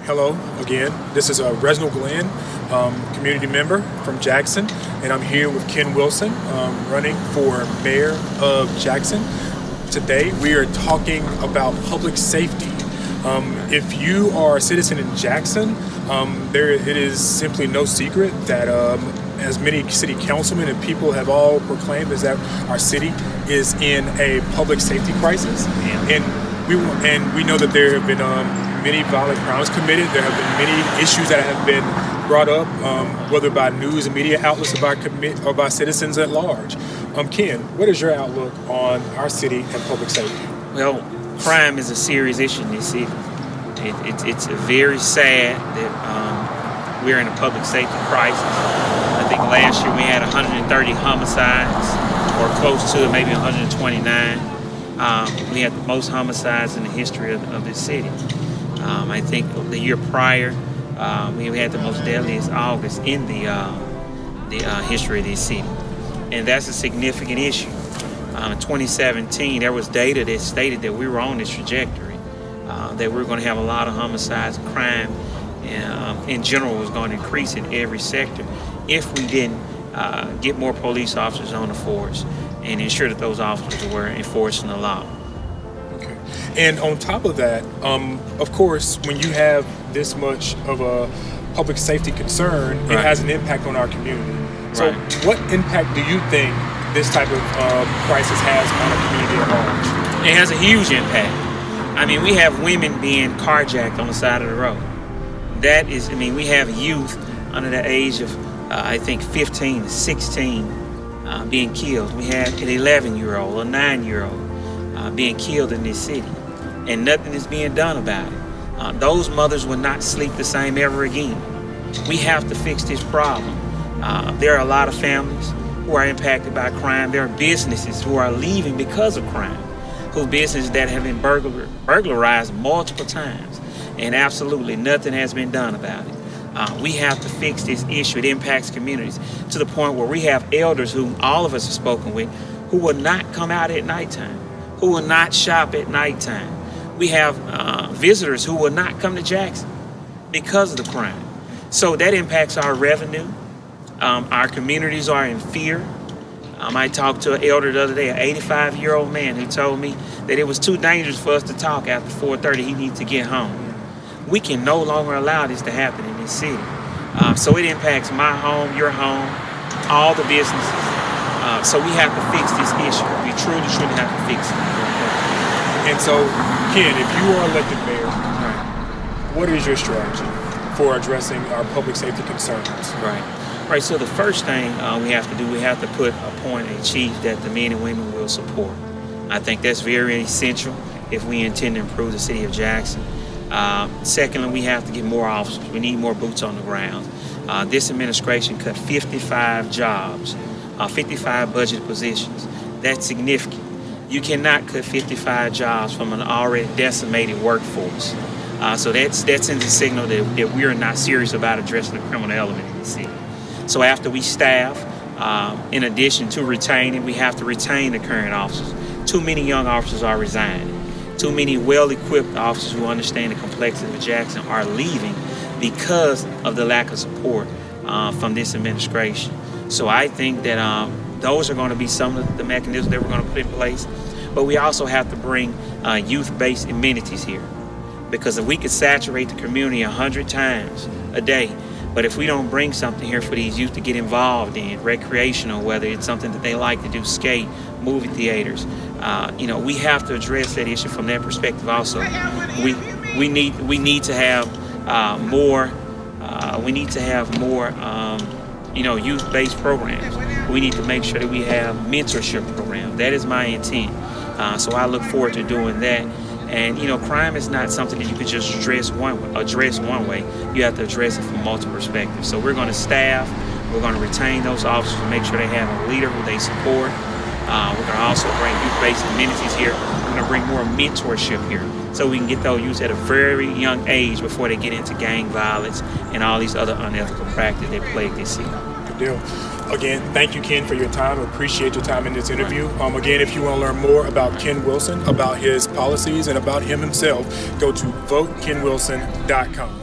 Hello again. This is Reginald Glenn, community member from Jackson, and I'm here with Ken Wilson, running for mayor of Jackson. Today we are talking about public safety. If you are a citizen in Jackson, it is simply no secret that as many city councilmen and people have all proclaimed is that our city is in a public safety crisis, and we know that there have been many violent crimes committed. There have been many issues that have been brought up, whether by news and media outlets or by citizens at large. Ken, what is your outlook on our city and public safety? Well, crime is a serious issue in this city. It's very sad that we're in a public safety crisis. I think last year we had 130 homicides, or close to maybe 129. We had the most homicides in the history of this city. I think the year prior, we had the most deadliest August in the history of this city. And that's a significant issue. In 2017, there was data that stated that we were on this trajectory, that we were going to have a lot of homicides and crime in general was going to increase in every sector if we didn't get more police officers on the force and ensure that those officers were enforcing the law. Okay. And on top of that, of course, when you have this much of a public safety concern, it has an impact on our community. So what impact do you think this type of crisis has on our community at large? It has a huge impact. I mean, we have women being carjacked on the side of the road. That is, I mean, we have youth under the age of, I think, 15 to 16 being killed. We had an 11-year-old, a 9-year-old being killed in this city, and nothing is being done about it. Those mothers will not sleep the same ever again. We have to fix this problem. There are a lot of families who are impacted by crime. There are businesses who are leaving because of crime, whose businesses that have been burglarized multiple times, and absolutely nothing has been done about it. We have to fix this issue. It impacts communities to the point where we have elders who all of us have spoken with who will not come out at nighttime, who will not shop at nighttime. We have visitors who will not come to Jackson because of the crime. So that impacts our revenue. Our communities are in fear. I talked to an elder the other day, an 85-year-old man, who told me that it was too dangerous for us to talk after 4:30. He needs to get home. We can no longer allow this to happen in this city. So it impacts my home, your home, all the businesses. So we have to fix this issue. We truly have to fix it. And so, Ken, if you are elected mayor, what is your strategy for addressing our public safety concerns? Right, so the first thing we have to do, we have to appoint a chief that the men and women will support. I think that's very essential if we intend to improve the city of Jackson. Secondly, we have to get more officers. We need more boots on the ground. This administration cut 55 jobs, 55 budget positions. That's significant. You cannot cut 55 jobs from an already decimated workforce. So that sends a signal that we are not serious about addressing the criminal element in the city. So after we staff, in addition to retaining, we have to retain the current officers. Too many young officers are resigning. Too many well-equipped officers who understand the complexity of Jackson are leaving because of the lack of support from this administration. So I think that those are going to be some of the mechanisms that we're going to put in place. But we also have to bring youth-based amenities here, because if we could saturate the community 100 times a day, but if we don't bring something here for these youth to get involved in, recreational, whether it's something that they like to do, skate, movie theaters, we have to address that issue from that perspective also. We need to have more. We need to have more, youth-based programs. We need to make sure that we have mentorship programs. That is my intent. So I look forward to doing that. And crime is not something that you could just address one way. You have to address it from multiple perspectives. So we're going to staff. We're going to retain those officers to make sure they have a leader who they support. We're going to also bring youth-based amenities here. We're going to bring more mentorship here, so we can get those youth at a very young age before they get into gang violence and all these other unethical practices that plague this city. Good deal. Again, thank you, Ken, for your time. I appreciate your time in this interview. Again, if you want to learn more about Ken Wilson, about his policies, and about him himself, go to votekenwilson.com.